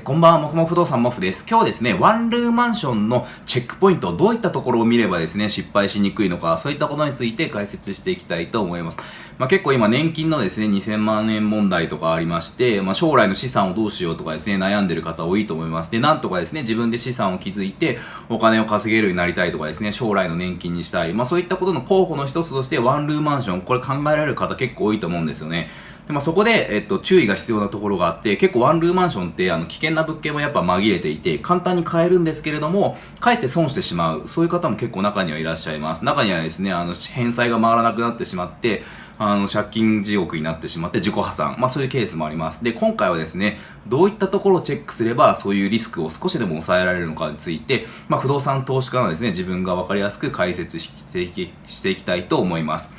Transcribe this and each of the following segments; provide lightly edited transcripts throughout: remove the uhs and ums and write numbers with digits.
こんばんは、もふもふ不動産もふです。今日はですね、ワンルームマンションのチェックポイント、どういったところを見ればですね、失敗しにくいのか、そういったことについて解説していきたいと思います。結構今、年金のですね、2000万円問題とかありまして、将来の資産をどうしようとかですね、悩んでる方多いと思います。で、なんとかですね、自分で資産を築いて、お金を稼げるようになりたいとかですね、将来の年金にしたい。そういったことの候補の一つとして、ワンルームマンション、これ考えられる方結構多いと思うんですよね。で、そこで、注意が必要なところがあって、結構ワンルームマンションって、危険な物件もやっぱ紛れていて、簡単に買えるんですけれども、かえって損してしまう。そういう方も結構中にはいらっしゃいます。中にはですね、返済が回らなくなってしまって、借金地獄になってしまって自己破産。そういうケースもあります。で、今回はですね、どういったところをチェックすれば、そういうリスクを少しでも抑えられるのかについて、不動産投資家のですね、自分がわかりやすく解説していきたいと思います。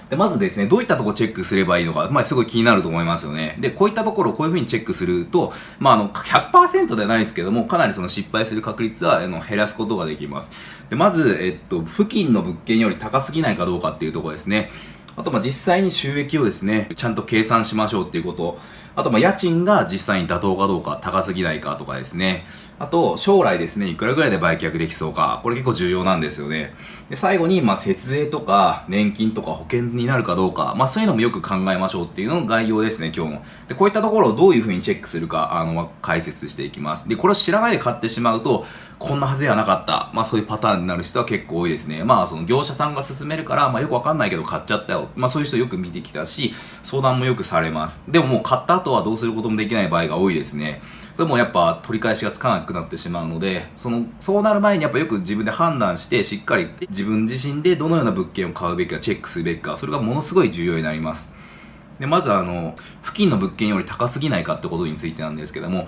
で、まずですね、どういったところチェックすればいいのか、すごい気になると思いますよね。で、こういったところをこういう風にチェックすると、100% ではないですけども、かなりその失敗する確率は減らすことができます。で、まず、付近の物件より高すぎないかどうかっていうところですね。あと、実際に収益をですね、ちゃんと計算しましょうっていうこと。あと、家賃が実際に妥当かどうか、高すぎないかとかですね。あと、将来ですね、いくらぐらいで売却できそうか。これ結構重要なんですよね。で、最後に、節税とか、年金とか保険になるかどうか。そういうのもよく考えましょうっていうのの概要ですね、今日の。で、こういったところをどういうふうにチェックするか、解説していきます。で、これを知らないで買ってしまうと、こんなはずではなかった。そういうパターンになる人は結構多いですね。その業者さんが勧めるから、よくわかんないけど買っちゃったよ。そういう人よく見てきたし、相談もよくされます。でももう買った後はどうすることもできない場合が多いですね。それもやっぱ取り返しがつかなくなってしまうので、そうなる前にやっぱよく自分で判断して、しっかり自分自身でどのような物件を買うべきかチェックすべきか、それがものすごい重要になります。で、まず付近の物件より高すぎないかってことについてなんですけども、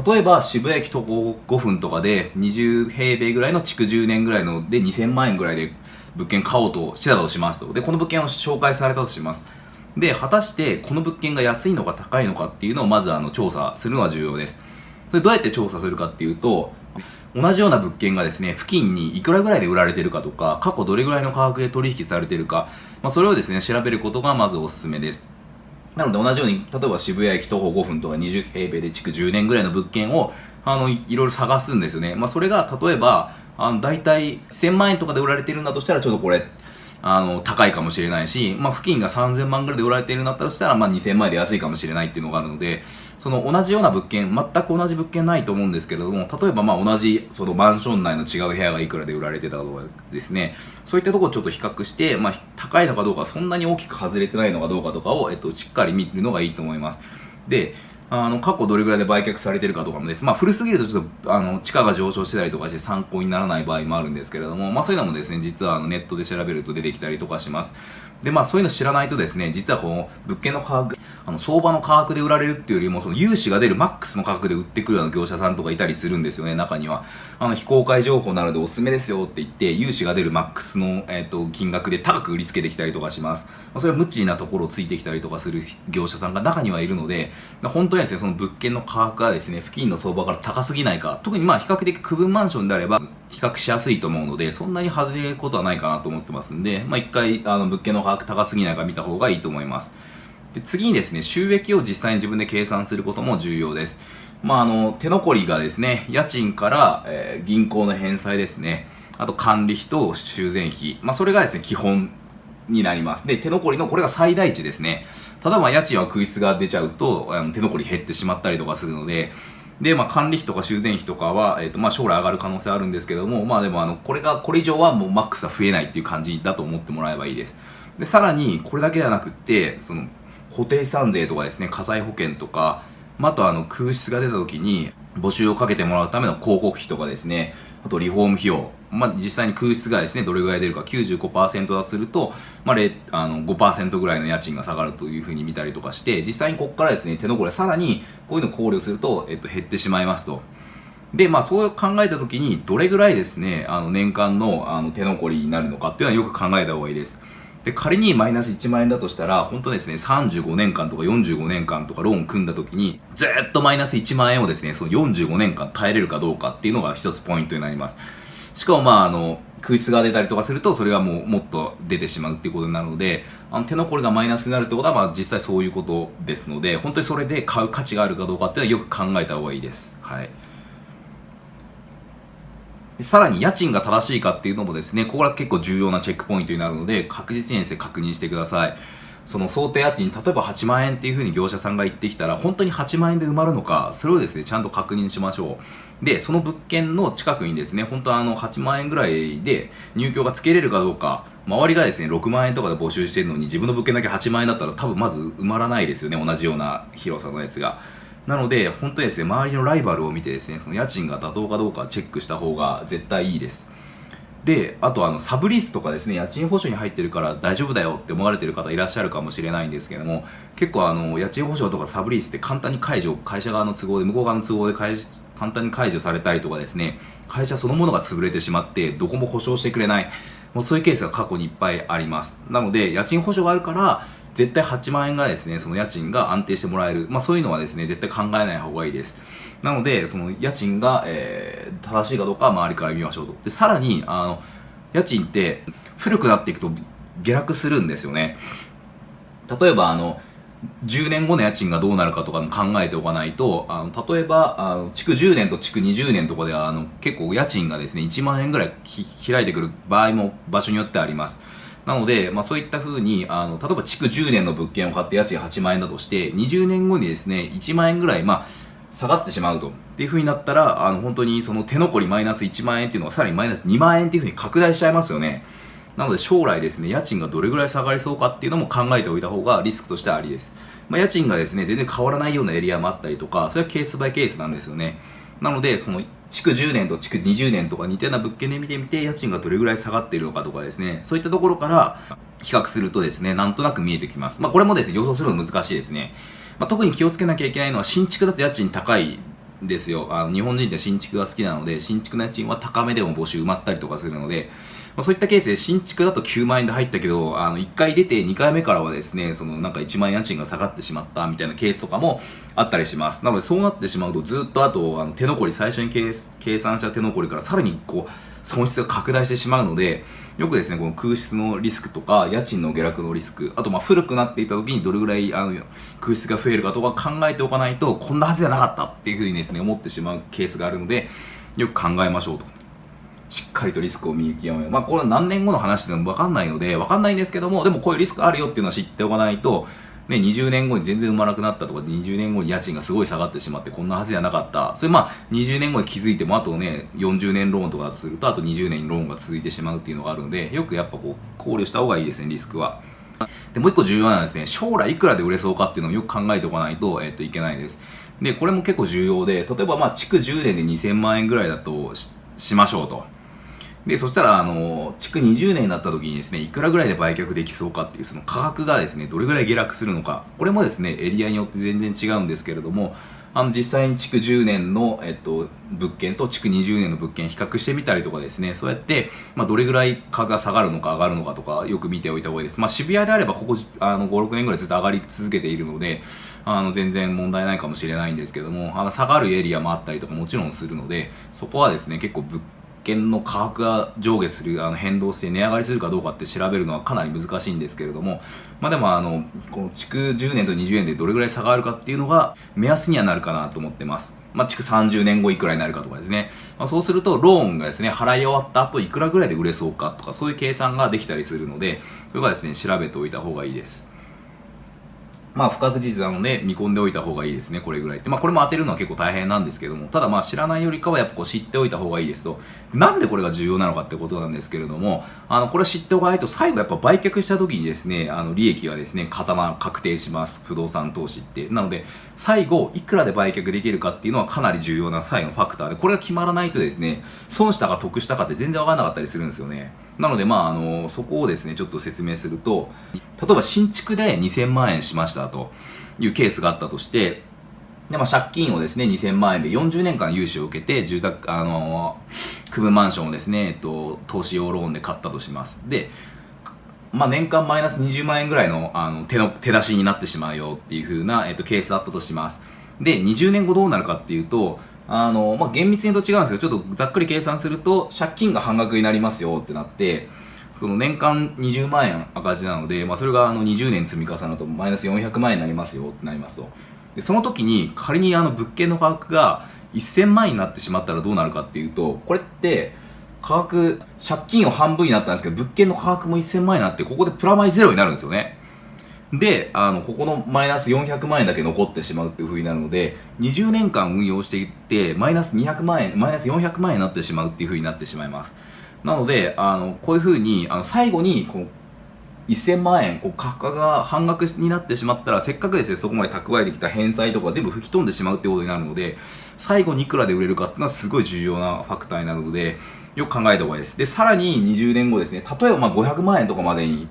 例えば渋谷駅徒歩5分とかで20平米ぐらいの築10年ぐらいので2000万円ぐらいで物件買おうとしてたとしますと。で、この物件を紹介されたとします。で、果たしてこの物件が安いのか高いのかっていうのをまず調査するのは重要です。それどうやって調査するかっていうと、同じような物件がですね、付近にいくらぐらいで売られてるかとか、過去どれぐらいの価格で取引されてるか、それをですね、調べることがまずおすすめです。なので同じように、例えば渋谷駅徒歩5分とか20平米で築10年ぐらいの物件を、いろいろ探すんですよね。それが、例えば、だいたい1000万円とかで売られてるんだとしたら、ちょっとこれ、高いかもしれないし、付近が3000万ぐらいで売られているんだったとしたら、2000万円で安いかもしれないっていうのがあるので、その同じような物件、全く同じ物件ないと思うんですけれども、例えば同じそのマンション内の違う部屋がいくらで売られてたとかですね、そういったところをちょっと比較して、高いのかどうか、そんなに大きく外れてないのかどうかとかを、しっかり見るのがいいと思います。で、過去どれぐらいで売却されてるかとかもです。古すぎるとちょっと、地価が上昇してたりとかして参考にならない場合もあるんですけれども、そういうのもですね、実はネットで調べると出てきたりとかします。で、そういうの知らないとですね、実はこの物件の価格、相場の価格で売られるっていうよりも、その融資が出るマックスの価格で売ってくるような業者さんとかいたりするんですよね、中には。非公開情報なのでおすすめですよって言って、融資が出るマックスの、金額で高く売りつけてきたりとかします。それは無知なところをついてきたりとかする業者さんが中にはいるので、本当にですね、その物件の価格がですね、付近の相場から高すぎないか、特に比較的区分マンションであれば、比較しやすいと思うので、そんなに外れることはないかなと思ってますんで、一回、物件の価格高すぎないか見た方がいいと思います。で、次にですね、収益を実際に自分で計算することも重要です。手残りがですね、家賃から、銀行の返済ですね、あと管理費と修繕費、それがですね、基本になります。で、手残りのこれが最大値ですね。ただ家賃は空室が出ちゃうと、手残り減ってしまったりとかするので、で、管理費とか修繕費とかは、将来上がる可能性あるんですけども、でもこれ以上はもうマックスは増えないっていう感じだと思ってもらえばいいです。で、さらに、これだけではなくって、固定資産税とかですね、火災保険とか、あと空室が出た時に、募集をかけてもらうための広告費とかですね、あとリフォーム費用。実際に空室がですね、どれぐらい出るか 95% だとすると、5% ぐらいの家賃が下がるというふうに見たりとかして、実際にここからですね、手残りさらにこういうのを考慮すると、減ってしまいますと。で、そう考えたときに、どれぐらいですね、年間の手残りになるのかっていうのはよく考えた方がいいです。で、仮にマイナス1万円だとしたら、本当ですね、35年間とか45年間とかローン組んだ時に、ずーっとマイナス1万円をですね、その45年間耐えれるかどうかっていうのが一つポイントになります。しかも空室が出たりとかすると、それがもっと出てしまうっていうことになるので、手残りがマイナスになるってことは、まあ実際そういうことですので、本当にそれで買う価値があるかどうかっていうのはよく考えた方がいいです。はい。さらに家賃が正しいかっていうのもですね、ここが結構重要なチェックポイントになるので、確実にですね、確認してください。その想定家賃、例えば8万円っていう風に業者さんが言ってきたら、本当に8万円で埋まるのか、それをですね、ちゃんと確認しましょう。で、その物件の近くにですね、本当は8万円ぐらいで入居がつけれるかどうか、周りがですね、6万円とかで募集してるのに、自分の物件だけ8万円だったら多分まず埋まらないですよね、同じような広さのやつが。なので、本当にですね、周りのライバルを見てですね、その家賃が妥当かどうかチェックした方が絶対いいです。で、あとサブリースとかですね、家賃保証に入ってるから大丈夫だよって思われてる方いらっしゃるかもしれないんですけども、結構家賃保証とかサブリースって簡単に解除、会社側の都合で、向こう側の都合で簡単に解除されたりとかですね、会社そのものが潰れてしまって、どこも保証してくれない、もうそういうケースが過去にいっぱいあります。なので、家賃保証があるから、絶対8万円がですね、その家賃が安定してもらえる。まあそういうのはですね、絶対考えない方がいいです。なので、その家賃が、正しいかどうかは周りから見ましょうと。で、さらに、家賃って古くなっていくと下落するんですよね。例えば、10年後の家賃がどうなるかとかも考えておかないと、例えば、築10年と築20年とかでは、結構家賃がですね、1万円ぐらい開いてくる場合も場所によってあります。なので、まあそういった風に、例えば築10年の物件を買って家賃8万円だとして、20年後にですね、1万円ぐらい、まあ、下がってしまうと。っていう風になったら、本当にその手残りマイナス1万円っていうのがさらにマイナス2万円っていう風に拡大しちゃいますよね。なので将来ですね、家賃がどれぐらい下がりそうかっていうのも考えておいた方がリスクとしてはありです。まあ、家賃がですね、全然変わらないようなエリアもあったりとか、それはケースバイケースなんですよね。なので、その、築10年と築20年とか似たような物件で見てみて、家賃がどれぐらい下がっているのかとかですね、そういったところから比較するとですね、なんとなく見えてきます。まあ、これもですね、予想するの難しいですね。まあ、特に気をつけなきゃいけないのは、新築だと家賃高いですよ。日本人って新築が好きなので、新築の家賃は高めでも募集埋まったりとかするので、まあ、そういったケースで新築だと9万円で入ったけど、1回出て2回目からはですね、そのなんか1万円家賃が下がってしまったみたいなケースとかもあったりします。なのでそうなってしまうとずっとあと手残り、最初に計算した手残りからさらにこう損失が拡大してしまうので、よくですね、この空室のリスクとか、家賃の下落のリスク、あとまあ古くなっていた時にどれぐらい空室が増えるかとか考えておかないと、こんなはずじゃなかったっていうふうにですね、思ってしまうケースがあるので、よく考えましょうと。しっかりとリスクを見極める。まあこれは何年後の話でも分かんないので、分かんないんですけども、でもこういうリスクあるよっていうのは知っておかないと、ね、20年後に全然生まなくなったとか、20年後に家賃がすごい下がってしまって、こんなはずじゃなかった。それまあ、20年後に気づいても、あとね、40年ローンとかだとすると、あと20年ローンが続いてしまうっていうのがあるので、よくやっぱこう、考慮した方がいいですね、リスクは。で、もう一個重要なのはですね、将来いくらで売れそうかっていうのをよく考えておかないと、いけないです。で、これも結構重要で、例えばまあ、築10年で2000万円ぐらいだとしましょうと。で、そしたら、築20年になった時にですね、いくらぐらいで売却できそうかっていう、その価格がですね、どれぐらい下落するのか、これもですね、エリアによって全然違うんですけれども、実際に築10年の、物件と築20年の物件比較してみたりとかですね、そうやって、まあ、どれぐらい価格が下がるのか上がるのかとか、よく見ておいた方がいいです。まあ、渋谷であれば、ここ、5、6年ぐらいずっと上がり続けているので、全然問題ないかもしれないんですけども、下がるエリアもあったりとかもちろんするので、そこはですね、結構物件の価格が上下する変動して値上がりするかどうかって調べるのはかなり難しいんですけれども、まあでもこの築10年と20年でどれぐらい差があるかっていうのが目安にはなるかなと思ってます。まあ築30年後いくらになるかとかですね、まあ、そうするとローンがですね払い終わった後いくらぐらいで売れそうかとか、そういう計算ができたりするので、それがですね調べておいた方がいいです。まあ不確実なので見込んでおいた方がいいですね、これぐらいって。まあこれも当てるのは結構大変なんですけども、ただまあ知らないよりかはやっぱこう知っておいた方がいいですと。なんでこれが重要なのかってことなんですけれども、これ知っておかないと最後やっぱ売却した時にですね、利益がですね、確定します。不動産投資って。なので、最後いくらで売却できるかっていうのはかなり重要な最後のファクターで、これが決まらないとですね、損したか得したかって全然わかんなかったりするんですよね。なのでまあそこをですね、ちょっと説明すると、例えば新築で2000万円しましたというケースがあったとして、でまあ、借金をですね、2000万円で40年間融資を受けて、区分マンションをですね、投資用ローンで買ったとします。で、まあ、年間マイナス20万円ぐらいの、手出しになってしまうよっていう風な、ケースだったとします。で、20年後どうなるかっていうと、厳密に言うと違うんですけど、ちょっとざっくり計算すると、借金が半額になりますよってなって、その年間20万円赤字なので、それが20年積み重なるとマイナス400万円になりますよってなりますと。で、その時に仮に物件の価格が1000万円になってしまったらどうなるかっていうと、これって価格、借金を半分になったんですけど、物件の価格も1000万円になって、ここでプラマイゼロになるんですよね。で、ここのマイナス400万円だけ残ってしまうっていう風になるので、20年間運用していって、マイナス200万円、マイナス400万円になってしまうっていう風になってしまいます。なので、こういう風に、最後に、1000万円、価格が半額になってしまったら、せっかくですね、そこまで蓄えてきた返済とか全部吹き飛んでしまうってことになるので、最後にいくらで売れるかっていうのはすごい重要なファクターになるので、よく考えた方がいいです。で、さらに20年後ですね、例えば500万円とかまでに、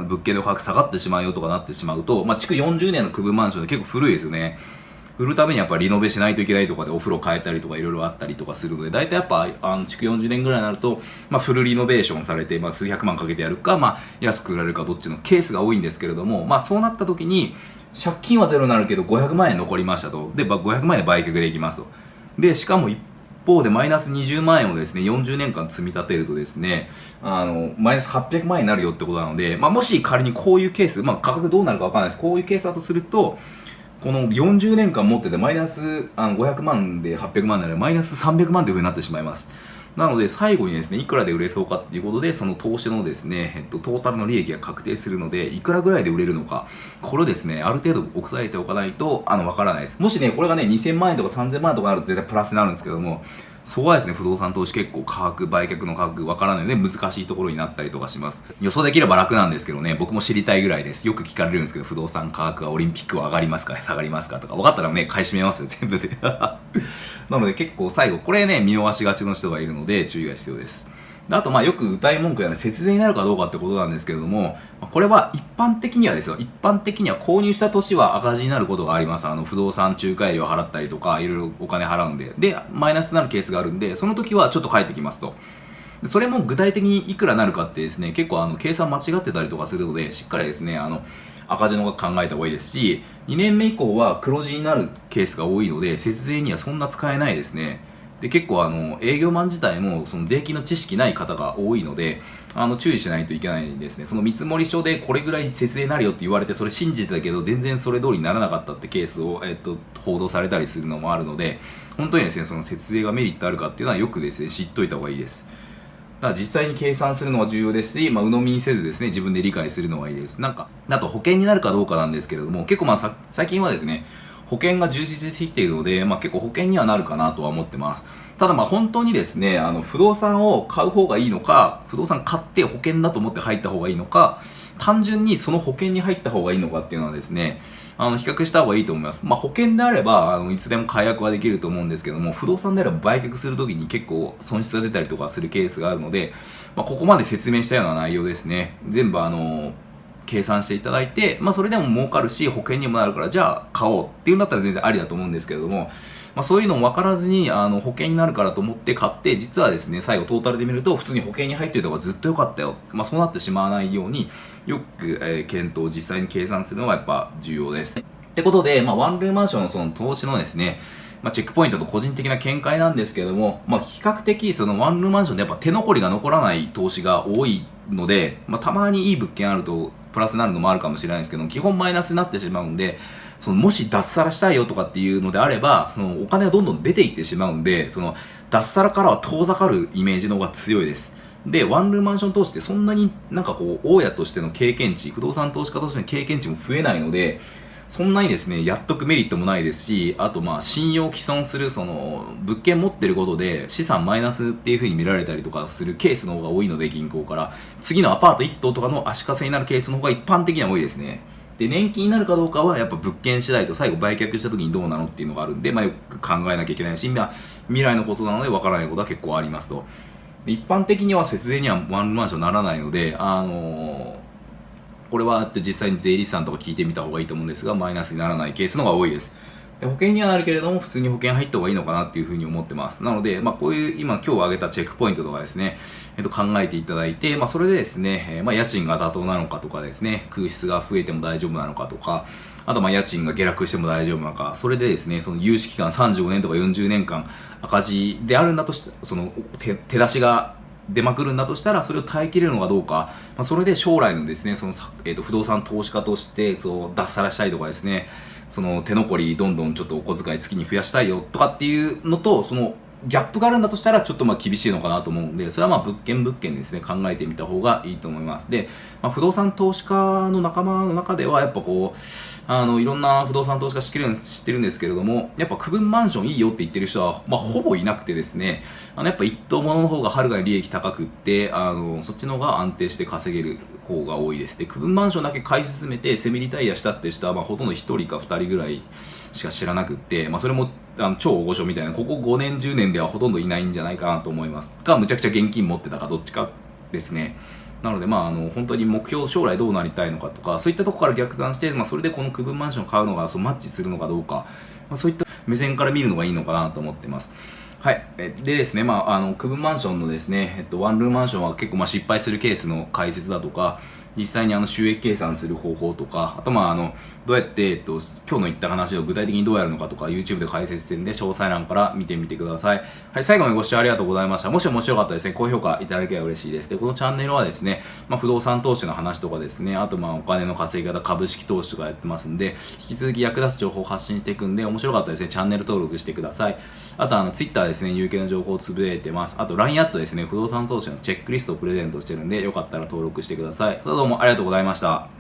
物件の価格下がってしまうよとかなってしまうと、築40年の区分マンションで結構古いですよね。売るためにやっぱりリノベしないといけないとかでお風呂変えたりとかいろいろあったりとかするので、大体やっぱ築40年ぐらいになると、フルリノベーションされて、数百万かけてやるか、安く売られるかどっちのケースが多いんですけれども、そうなった時に借金はゼロになるけど500万円残りましたと。で、500万円で売却できますと。で、しかも一方でマイナス20万円をですね、40年間積み立てるとですね、マイナス800万円になるよってことなので、もし仮にこういうケース、価格どうなるかわかんないです。こういうケースだとすると、この40年間持っててマイナス500万で800万ならマイナス300万という風になってしまいます。なので最後にですね、いくらで売れそうかっていうことで、その投資のですね、トータルの利益が確定するので、いくらぐらいで売れるのか、これをですね、ある程度押さえておかないと、わからないです。もしね、これがね、2000万円とか3000万円とかあると絶対プラスになるんですけども、そこはですね、不動産投資結構売却の価格わからないので難しいところになったりとかします。予想できれば楽なんですけどね、僕も知りたいぐらいです。よく聞かれるんですけど、不動産価格はオリンピックは上がりますか下がりますかとか、分かったらね、買い占めますよ、全部で。なので結構最後、これね、見逃しがちの人がいるので注意が必要です。あと、よく歌い文句や節税になるかどうかってことなんですけれども、これは一般的にはですよ、一般的には購入した年は赤字になることがあります。不動産仲介料払ったりとか、いろいろお金払うんで。で、マイナスになるケースがあるんで、その時はちょっと返ってきますと。それも具体的にいくらなるかってですね、結構計算間違ってたりとかするので、しっかりですね、赤字の方が考えた方がいいですし、2年目以降は黒字になるケースが多いので、節税にはそんな使えないですね。で、結構営業マン自体もその税金の知識ない方が多いので、注意しないといけないですね。その見積書でこれぐらい節税になるよって言われて、それ信じてたけど、全然それ通りにならなかったってケースを、報道されたりするのもあるので、本当にですね、その節税がメリットあるかっていうのはよくですね、知っといた方がいいです。だから実際に計算するのは重要ですし、鵜呑みにせずですね、自分で理解するのがいいです。あと保険になるかどうかなんですけれども、結構最近はですね、保険が充実してきているので、結構保険にはなるかなとは思ってます。ただ本当にですね、不動産を買う方がいいのか、不動産買って保険だと思って入った方がいいのか、単純にその保険に入った方がいいのかっていうのはですね、比較した方がいいと思います。保険であれば、いつでも解約はできると思うんですけども、不動産であれば売却するときに結構損失が出たりとかするケースがあるので、ここまで説明したような内容ですね。全部計算していただいて、それでも儲かるし、保険にもなるから、じゃあ買おうっていうんだったら全然ありだと思うんですけれども、そういうのも分からずに保険になるからと思って買って、実はですね、最後トータルで見ると普通に保険に入っていた方がずっと良かったよ、そうなってしまわないようによく、検討、実際に計算するのがやっぱ重要です。ってことで、ワンルームマンションのその投資のですね、チェックポイントと個人的な見解なんですけれども、比較的そのワンルームマンションでやっぱ手残りが残らない投資が多いので、たまにいい物件あるとプラスになるのもあるかもしれないですけど、基本マイナスになってしまうんで、もし脱サラしたいよとかっていうのであれば、お金がどんどん出ていってしまうんで、脱サラからは遠ざかるイメージの方が強いです。で、ワンルームマンション投資ってそんなに大家としての経験値、不動産投資家としての経験値も増えないので、そんなにですね、やっとくメリットもないですし、あと信用毀損する物件持ってることで資産マイナスっていう風に見られたりとかするケースの方が多いので、銀行から次のアパート1棟とかの足かせになるケースの方が一般的には多いですね。で、年金になるかどうかはやっぱ物件次第と最後売却した時にどうなのっていうのがあるんで、よく考えなきゃいけないし、未来のことなので分からないことは結構ありますと。で、一般的には節税にはワンルームマンションならないので、これは実際に税理士さんとか聞いてみた方がいいと思うんですが、マイナスにならないケースの方が多いです。で保険にはなるけれども、普通に保険入った方がいいのかなっていうふうに思ってます。なので、こういう今日挙げたチェックポイントとかですね、考えていただいて、それでですね、家賃が妥当なのかとかですね、空室が増えても大丈夫なのかとか、あと家賃が下落しても大丈夫なのか、それでですね、その融資期間35年とか40年間赤字であるんだとして、その手出しが出まくるんだとしたら、それを耐えきれるのかどうか、それで将来のですね、その、不動産投資家としてそう脱サラしたいとかですね、その手残りどんどんちょっとお小遣い月に増やしたいよとかっていうのと、そのギャップがあるんだとしたらちょっと厳しいのかなと思うんで、それは物件ですね、考えてみた方がいいと思います。で、不動産投資家の仲間の中ではやっぱこう、いろんな不動産投資家知ってるんですけれども、やっぱ区分マンションいいよって言ってる人は、ほぼいなくてですね、やっぱ一棟物の方がはるかに利益高くって、そっちの方が安定して稼げる方が多いです。で、区分マンションだけ買い進めてセミリタイアしたっていう人は、ほとんど1人か2人ぐらいしか知らなくって、それも超大御所みたいな、ここ5年10年ではほとんどいないんじゃないかなと思います。むちゃくちゃ現金持ってたかどっちかですね。なので、本当に目標、将来どうなりたいのかとか、そういったところから逆算して、それでこの区分マンションを買うのがマッチするのかどうか、そういった目線から見るのがいいのかなと思ってます。はい。でですね、区分マンションのですね、ワンルームマンションは結構失敗するケースの解説だとか、実際に収益計算する方法とか、あとどうやって、今日の言った話を具体的にどうやるのかとか YouTube で解説してるんで、詳細欄から見てみてください。はい、最後までご視聴ありがとうございました。もし面白かったらですね、高評価いただければ嬉しいです。で、このチャンネルはですね、不動産投資の話とかですね、あとお金の稼ぎ方、株式投資とかやってますんで、引き続き役立つ情報を発信していくんで、面白かったらですね、チャンネル登録してください。あとTwitter ですね、有益な情報をつぶやいてます。あと LINE アットですね、不動産投資のチェックリストをプレゼントしてるんで、よかったら登録してください。それではどうもありがとうございました。